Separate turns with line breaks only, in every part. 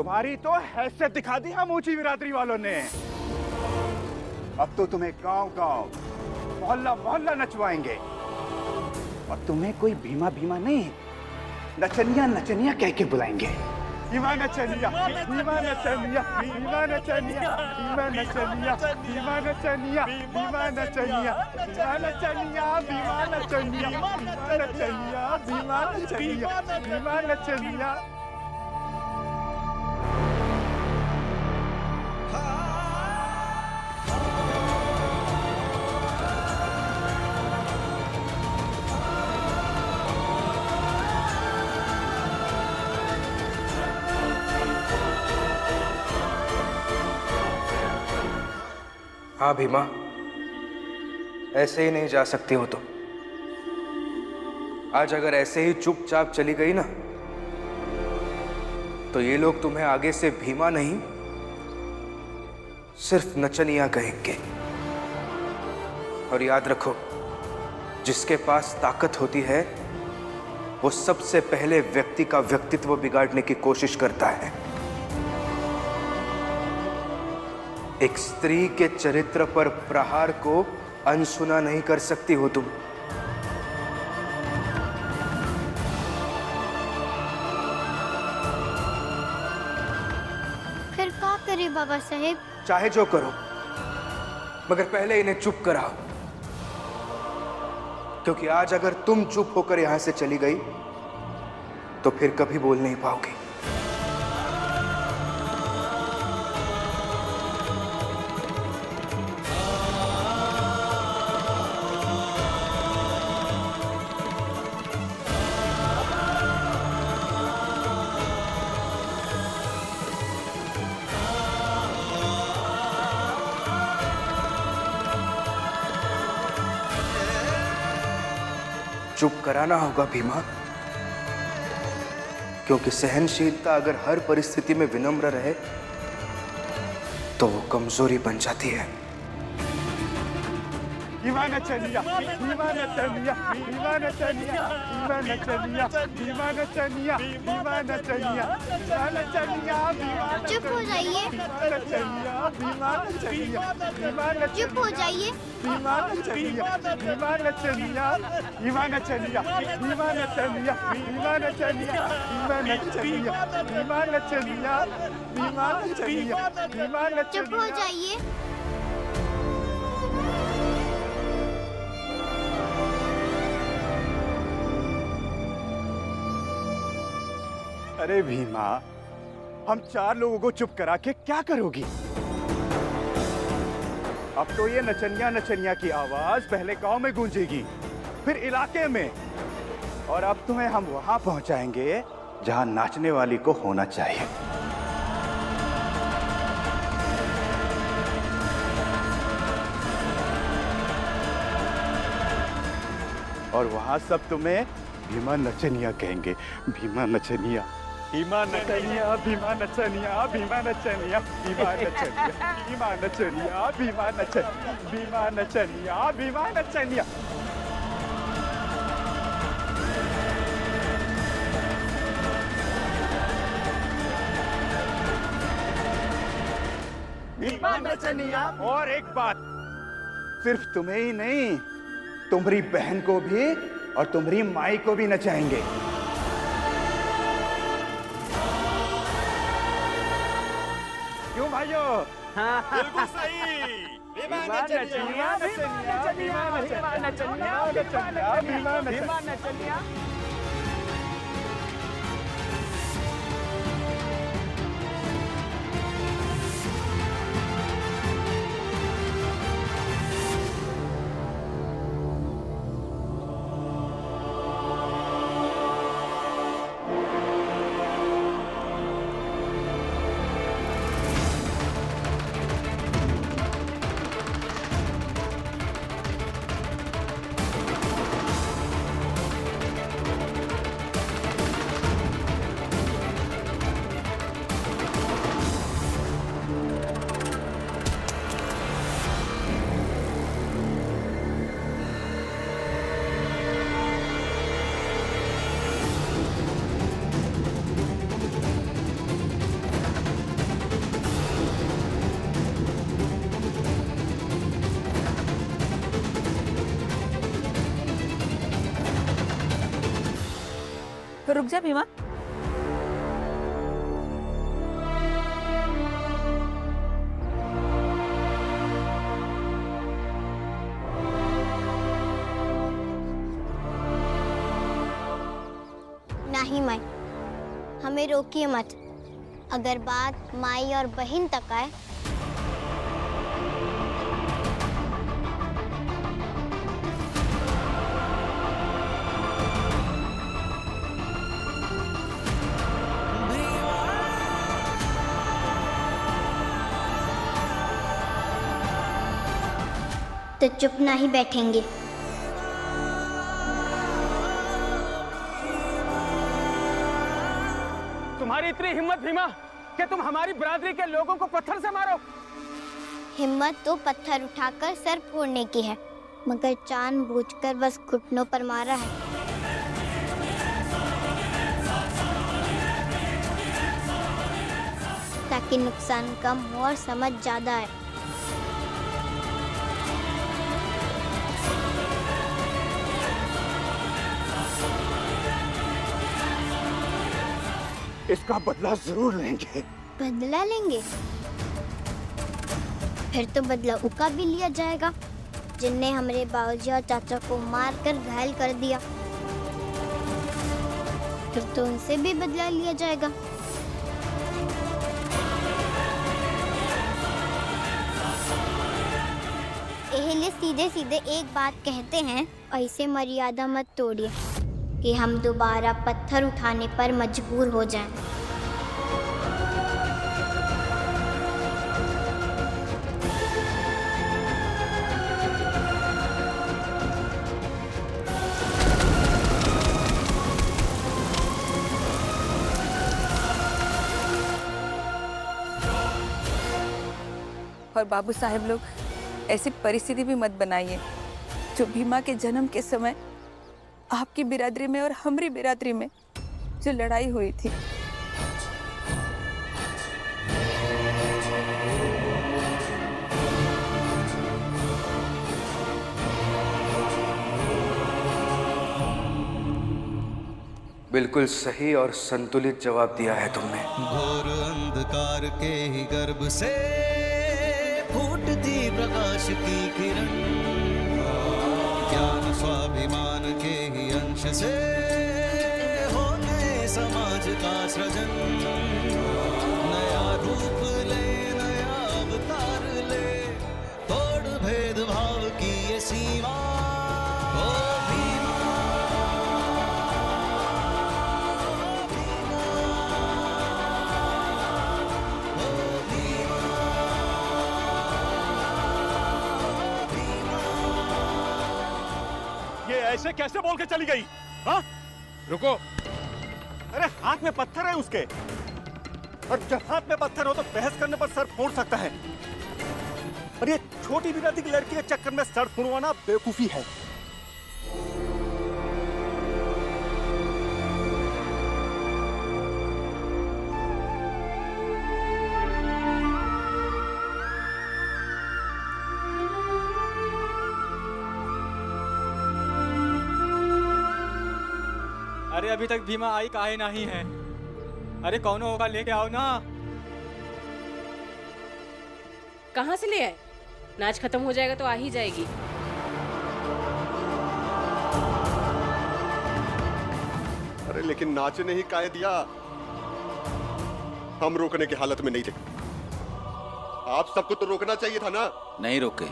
तुम्हारी तो हैसियत दिखा दी हम ऊंची बिरादरी वालों ने। अब तो तुम्हें गांव-गांव, मोहल्ला-मोहल्ला नचवाएंगे और तुम्हें कोई भीमा भीमा नहीं, नचनिया कह के बुलाएंगे। भीमा नचनिया, भीमा नचनिया, भीमा नचनिया, भीमा नचनिया, भीमा नचनिया, भीमा नचनिया, भीमा नचनिया, भीमा नचनिया, भीमा नचनिया, भीमा नचनिया, भीमा नचनिया।
हाँ भीमा, ऐसे ही नहीं जा सकती हो तुम। आज अगर ऐसे ही चुपचाप चली गई ना, तो ये लोग तुम्हें आगे से भीमा नहीं, सिर्फ नचनिया कहेंगे। और याद रखो, जिसके पास ताकत होती है वो सबसे पहले व्यक्ति का व्यक्तित्व बिगाड़ने की कोशिश करता है। एक स्त्री के चरित्र पर प्रहार को अनसुना नहीं कर सकती हो तुम।
फिर क्या करे बाबा साहेब?
चाहे जो करो, मगर पहले इन्हें चुप कराओ, क्योंकि आज अगर तुम चुप होकर यहां से चली गई तो फिर कभी बोल नहीं पाओगी। चुप कराना होगा भीमा, क्योंकि सहनशीलता अगर हर परिस्थिति में विनम्र रहे तो वो कमजोरी बन जाती है।
भीमा नचनिया, भीमा नचनिया, भीमा नचनिया, भीमा नचनिया, भीमा नचनिया, भीमा नचनिया, भीमा नचनिया, भीमा
चुप हो जाइए,
नचनिया, भीमा नचनिया, भीमा नचनिया,
चुप हो जाइए।
भीमा नचनिया, भीमा नचनिया, भीमा नचनिया, भीमा नचनिया, भीमा नचनिया, भीमा नचनिया, भीमा नचनिया, भीमा नचनिया, भीमा नचनिया।
चुप हो जाइए।
अरे भीमा, हम 4 लोगों को चुप करा के क्या करोगी? अब तो ये नचनिया नचनिया की आवाज पहले गांव में गूंजेगी, फिर इलाके में, और अब तुम्हें हम वहां पहुंचाएंगे जहां नाचने वाली को होना चाहिए। और वहां सब तुम्हें भीमा नचनिया कहेंगे। भीमा नचनिया, भीमा नचनिया, भीमा नचनिया, भीमा नचनिया, भीमा नचनिया, भीमा नचनिया, भीमा नचनिया, भीमा नचनिया, भीमा नचनिया। भीमा नचनिया। और एक बात, सिर्फ तुम्हें ही नहीं, तुम्हारी बहन को भी और तुम्हारी माई को भी नचाएंगे। क्यों भाइयों?
बिल्कुल सही।
भीमा नचनिया, भीमा नचनिया, भीमा नचनिया, भीमा नचनिया।
रुक जा भीमा।
नहीं माई, हमें रोकिए मत। अगर बात माई और बहन तक आए तो चुप ना ही बैठेंगे।
तुम्हारी इतनी हिम्मत भीमा कि तुम हमारी बिरादरी के लोगों को पत्थर से मारो।
हिम्मत तो पत्थर उठाकर सर फोड़ने की है, मगर जानबूझकर बस घुटनों पर मारा है। ताकि नुकसान कम हो और समझ ज्यादा आए।
इसका बदला जरूर लेंगे।
बदला लेंगे? फिर तो बदला उका भी लिया जाएगा, जिनने हमारे बाबूजी और चाचा को मारकर घायल कर दिया। फिर तो उनसे भी बदला लिया जाएगा। इसलिए सीधे सीधे एक बात कहते हैं, ऐसे मर्यादा मत तोड़िए कि हम दोबारा पत्थर उठाने पर मजबूर हो जाएं।
और बाबू साहब लोग, ऐसी परिस्थिति भी मत बनाइए जो भीमा के जन्म के समय आपकी बिरादरी में और हमारी बिरादरी में जो लड़ाई हुई थी।
बिल्कुल सही और संतुलित जवाब दिया है तुमने।
घोर अंधकार के ही गर्भ से फूटती प्रकाश की किरण, ज्ञान स्वाभिमान के ही अंश से हो नए समाज का सृजन। नया रूप ले, नया अवतार ले, तोड़ भेदभाव की ये सीमा। ओ भीमा, ओ भीमा,
ये ऐसे कैसे बोल के चली गई? हाँ? रुको। अरे हाथ में पत्थर है उसके, और जब हाथ में पत्थर हो तो बहस करने पर सर फोड़ सकता है। और ये छोटी बिरादरी की लड़की के चक्कर में सर फोड़वाना बेवकूफी है। अरे अभी तक भीमा आई काहे नहीं है? अरे कौन होगा, लेके आओ ना।
कहाँ से ले आए? नाच खत्म हो जाएगा तो आ ही जाएगी।
अरे लेकिन नाचने ही काहे दिया? हम रोकने की हालत में नहीं थे। आप सबको तो रोकना चाहिए था ना।
नहीं रोके,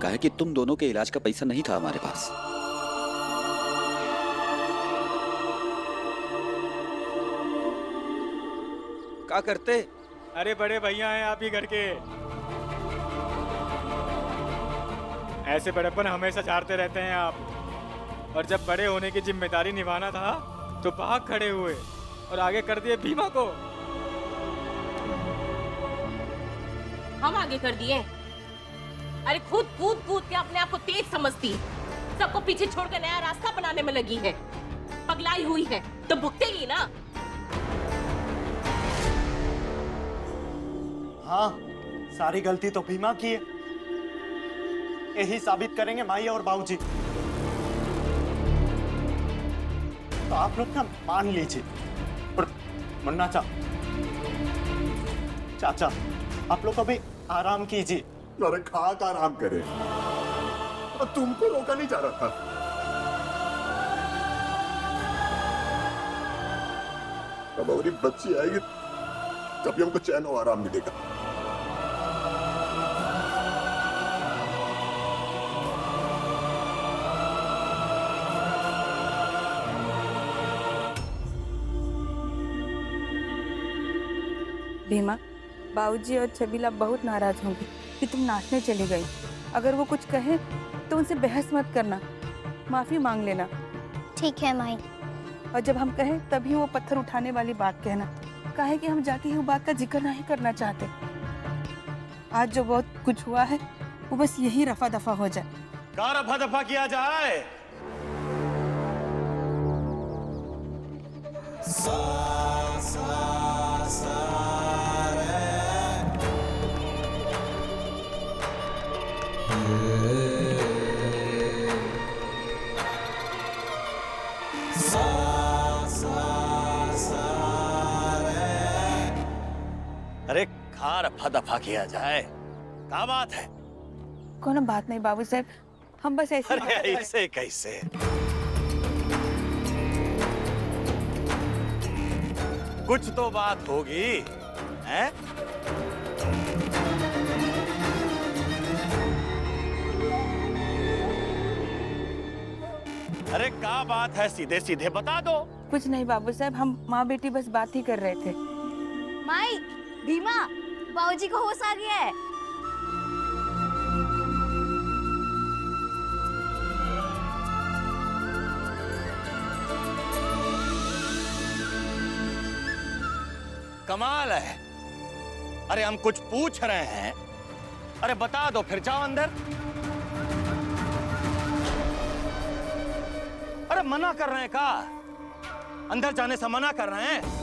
कहे कि तुम दोनों के इलाज का पैसा नहीं था हमारे पास।
क्या करते?
अरे बड़े भैया हैं आप ही घर के, ऐसे बड़ेपन हमेशा झाड़ते रहते हैं आप। और जब बड़े होने की जिम्मेदारी निभाना था तो भाग खड़े हुए और आगे कर दिए भीमा को।
हम आगे कर दिए? अरे खुद कूद कूद के अपने आप को तेज समझती, सबको पीछे छोड़कर नया रास्ता बनाने में लगी है। पगलाई हुई है तो भुगतेगी ना।
हाँ, सारी गलती तो भीमा की है। यही साबित करेंगे माई और बाबूजी। तो आप लोग ना मान लीजिए। और मुन्ना चाचा आप लोग अभी आराम कीजिए।
अरे खा का आराम करे, और तुमको रोका नहीं जा रहा था। अब हमारी बच्ची आएगी तभी हमको चैन और आराम मिलेगा।
भीमा, बाबूजी और छबीला बहुत नाराज होंगे कि तुम नाचने चली गई। अगर वो कुछ कहे तो उनसे बहस मत करना, माफी मांग लेना।
ठीक है माई।
और जब हम कहें तभी वो पत्थर उठाने वाली बात कहना, काहे कि हम जाके वो बात का जिक्र नहीं करना चाहते। आज जो बहुत कुछ हुआ है वो बस यही रफा दफा हो जाए।
का रफा दफा किया जाए? अरे खा रफा दफा किया जाए, क्या बात है?
कोनो बात नहीं बाबू साहब, हम बस ऐसे
अरे ऐसे कैसे? कुछ तो बात होगी, हैं? अरे क्या बात है, सीधे सीधे बता दो।
कुछ नहीं बाबू साहब, हम माँ बेटी बस बात ही कर रहे थे।
माई, भीमा, बाबूजी को होश आ गया है।
कमाल है। अरे हम कुछ पूछ रहे हैं, अरे बता दो, फिर जाओ अंदर। अरे मना कर रहे हैं का? अंदर जाने से मना कर रहे हैं?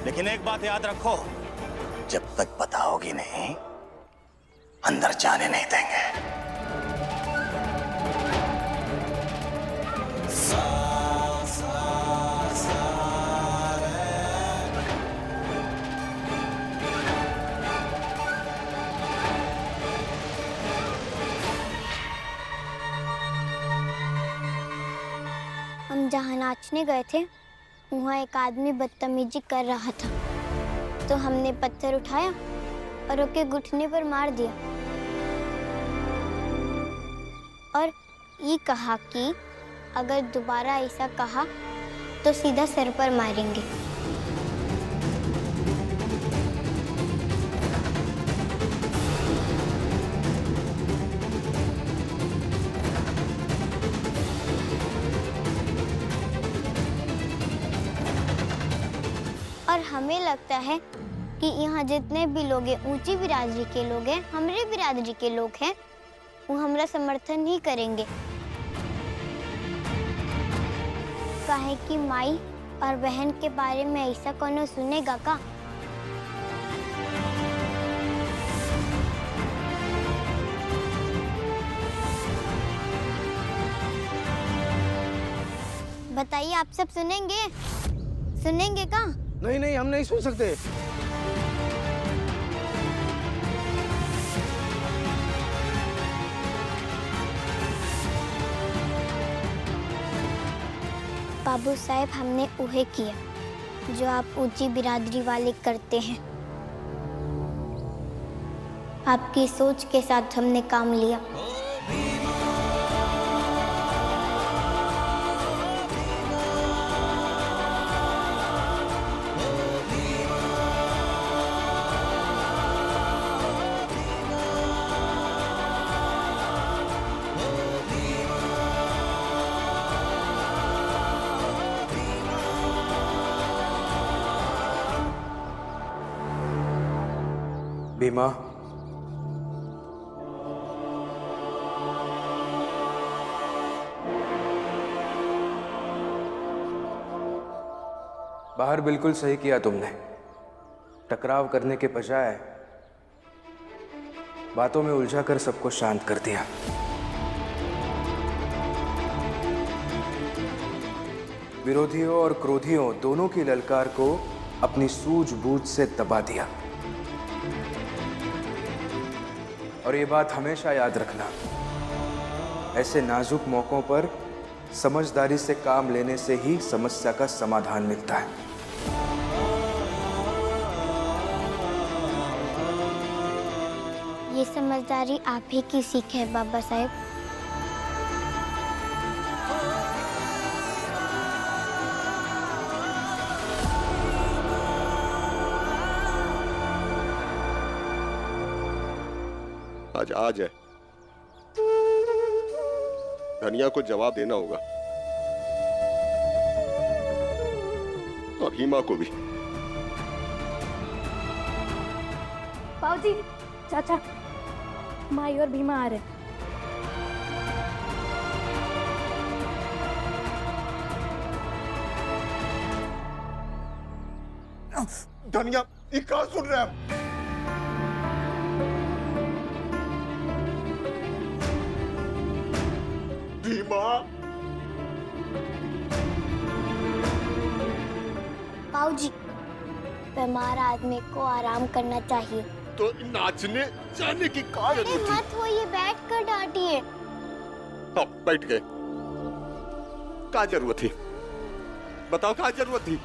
लेकिन एक बात याद रखो, जब तक बताओगी नहीं, अंदर जाने नहीं देंगे।
हम जहाँ नाचने गए थे वहाँ एक आदमी बदतमीजी कर रहा था, तो हमने पत्थर उठाया और उसके घुटने पर मार दिया और ये कहा कि अगर दोबारा ऐसा कहा तो सीधा सर पर मारेंगे। और हमें लगता है कि यहाँ जितने भी लोग हैं, ऊंची बिरादरी के लोग हैं, हमारे बिरादरी के लोग हैं, वो हमारा समर्थन ही करेंगे। काहे कि माई और बहन के बारे में ऐसा कौन सुनेगा का? बताइए, आप सब सुनेंगे? सुनेंगे का?
नहीं नहीं, हम नहीं सुन सकते।
बाबू साहब, हमने उहे किया जो आप ऊंची बिरादरी वाले करते हैं। आपकी सोच के साथ हमने काम लिया।
भीमा, बाहर बिल्कुल सही किया तुमने। टकराव करने के बजाय बातों में उलझाकर सबको शांत कर दिया। विरोधियों और क्रोधियों दोनों की ललकार को अपनी सूझबूझ से दबा दिया। और ये बात हमेशा याद रखना, ऐसे नाजुक मौकों पर समझदारी से काम लेने से ही समस्या का समाधान मिलता है।
ये समझदारी आप ही की सीख है बाबा साहेब।
आज है, धनिया को जवाब देना होगा और हीमा को भी।
बाबूजी, चाचा, माई और भीमा आ रहे।
धनिया, ये कहाँ सुन रहे हैं?
बाबूजी, बीमार आदमी को आराम करना चाहिए।
तो नाचने जाने की क्या जरूरत थी?
मत होइए, बैठ कर डांटिए।
अब बैठ गए, क्या जरूरत थी? बताओ क्या जरूरत थी?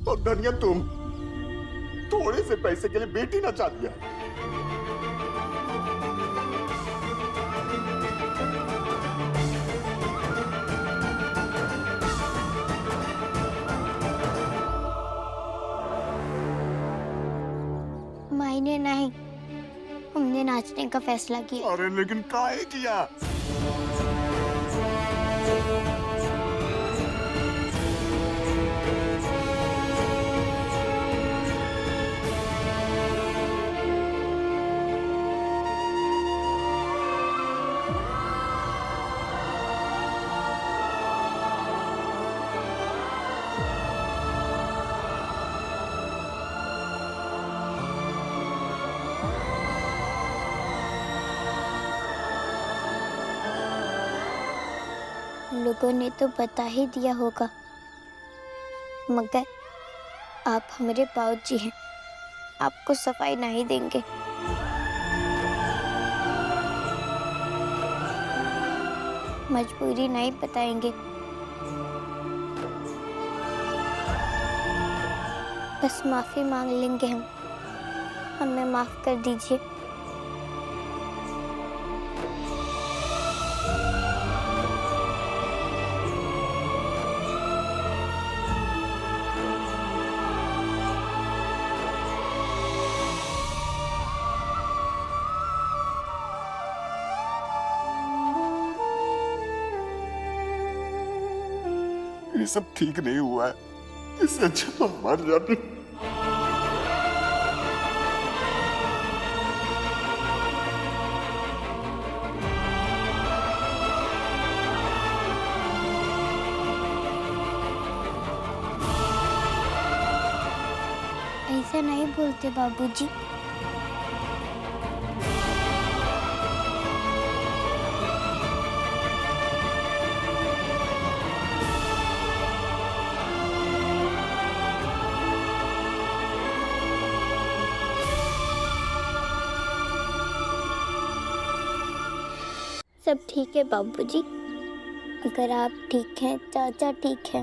और धनिया, तुम थोड़े से पैसे के लिए बेटी नचा दिया।
मायने नहीं, हमने नाचने का फैसला किया।
अरे लेकिन काहे किया?
लोगों ने तो बता ही दिया होगा, मगर आप हमारे बाबूजी हैं, आपको सफाई नहीं देंगे। मजबूरी नहीं बताएंगे, बस माफी मांग लेंगे हम। हमें माफ कर दीजिए।
ये सब ठीक नहीं हुआ है, इससे अच्छा मर जाते।
ऐसा नहीं बोलते बाबूजी। सब ठीक है बाबूजी, अगर आप ठीक हैं, चाचा ठीक है।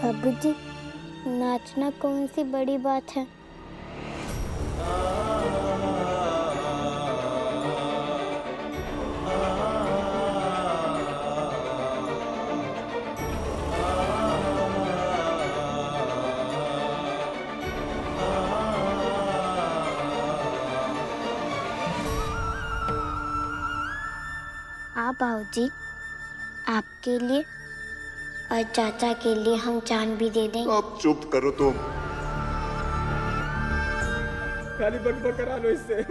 बाबूजी, नाचना कौन सी बड़ी बात है? हाँ बाबूजी, आपके लिए और चाचा के लिए हम जान भी दे देंगे।
अब चुप करो तुम।
खाली बंद करा लो इससे।